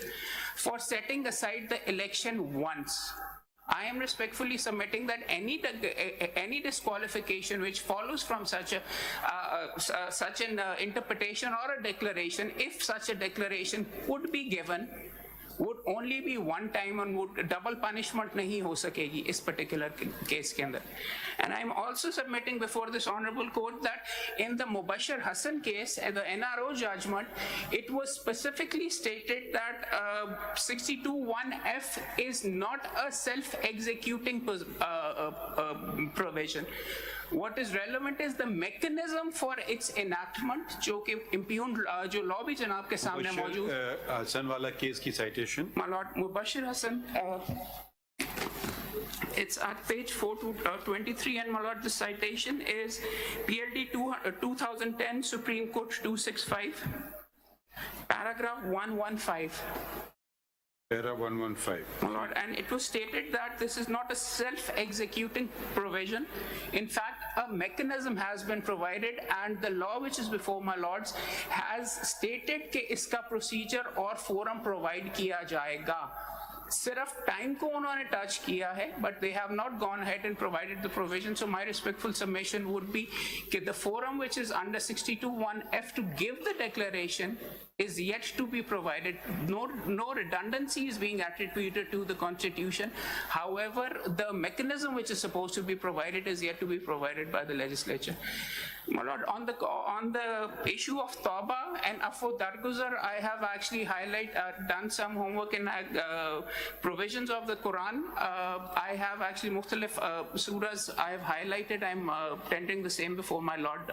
for setting aside the election once. I am respectfully submitting that any disqualification which follows from such an interpretation or a declaration, if such a declaration could be given, would only be one time and would double punishment नहीं हो सकेगी इस particular case के अंदर. And I'm also submitting before this honorable court that in the Mubashir Hassan case, the NRO judgment, it was specifically stated that 62(1)(f) is not a self-executing provision. What is relevant is the mechanism for its enactment, जो कि impugned जो law भी जनाब के सामने मौजूद. हसन वाला case की citation. My Lord, Mubashir Hassan, it's at page 423, and my Lord, the citation is PLD 2010 Supreme Court 265, paragraph 115. Para 115. My Lord, and it was stated that this is not a self-executing provision. In fact, a mechanism has been provided, and the law which is before my lords has stated कि इसका procedure और forum provide किया जाएगा. सिर्फ time को उन्होंने touch किया है, but they have not gone ahead and provided the provision. So my respectful submission would be that the forum which is under 62(1)(f) to give the declaration is yet to be provided. No redundancy is being attributed to the Constitution. However, the mechanism which is supposed to be provided is yet to be provided by the legislature. My Lord, on the issue of Tawbah and Afu Darguzar, I have actually done some homework in provisions of the Quran. I have actually Mukhtalif surahs I have highlighted. I'm tendering the same before my Lord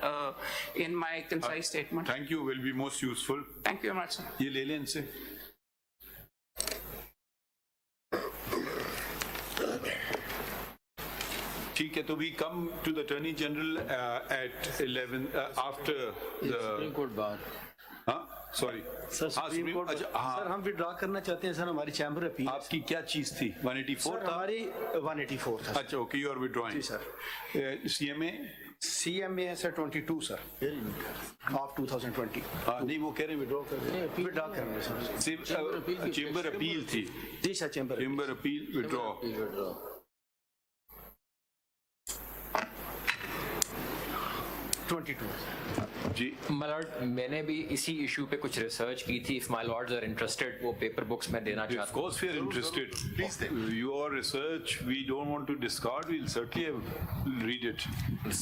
in my concise statement. Thank you, will be most useful. Thank you very much, sir. ये ले लें इनसे. ठीक है, तो we come to the Attorney General at 11 after the Supreme Court bar. हाँ, sorry. Sir supreme court sir हम withdraw करना चाहते हैं सर हमारी चैम्बर अपील. आपकी क्या चीज थी? 184 था? हमारी 184 था. अच्छा, ओके, you are withdrawing. जी सर. CMA है सर 22 सर of 2020. नहीं, वो कह रहे विड्रॉ कर रहे हैं. विड्रॉ करना सर. चेंबर अपील थी. जी सर चैम्बर अपील विड्रॉ. जी माय लॉर्ड, मैंने भी इसी इशू पे कुछ रिसर्च की थी. If my lords are interested, वो पेपर बुक्स में देना चाहता हूं. Of course we are interested. Please, your research we don't want to discard. We'll certainly read it.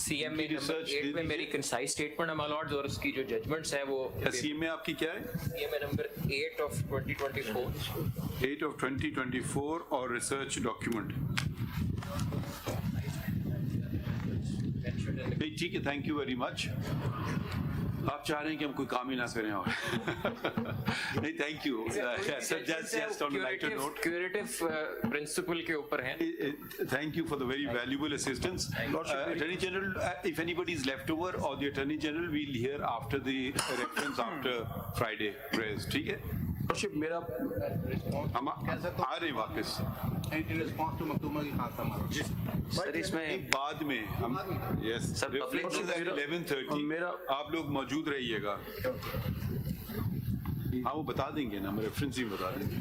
CMA number 8 में मेरी कंसाइज स्टेटमेंट है माय लॉर्ड्स, और उसकी जो जजमेंट्स हैं वो CMA आपकी क्या है? CMA number 8 of 2024. 8 of 2024 और रिसर्च डॉक्यूमेंट. ठीक है, थैंक यू वेरी मच. आप चाह रहे हैं कि हम कोई काम ही ना करें और नहीं, thank you. Just on lighter note, curative principle के ऊपर हैं. Thank you for the very valuable assistance. Attorney General, if anybody is left over or the Attorney General, we'll hear after the reference after Friday prayers. ठीक है? मेरा हम आ रहे हैं वापस. In response to Maktouma ki Khan sir इसमें बाद में हम सर 11:30 आप लोग मौजूद रहिएगा. हाँ, वो बता देंगे ना, हम रेफरेंस ही बता देंगे.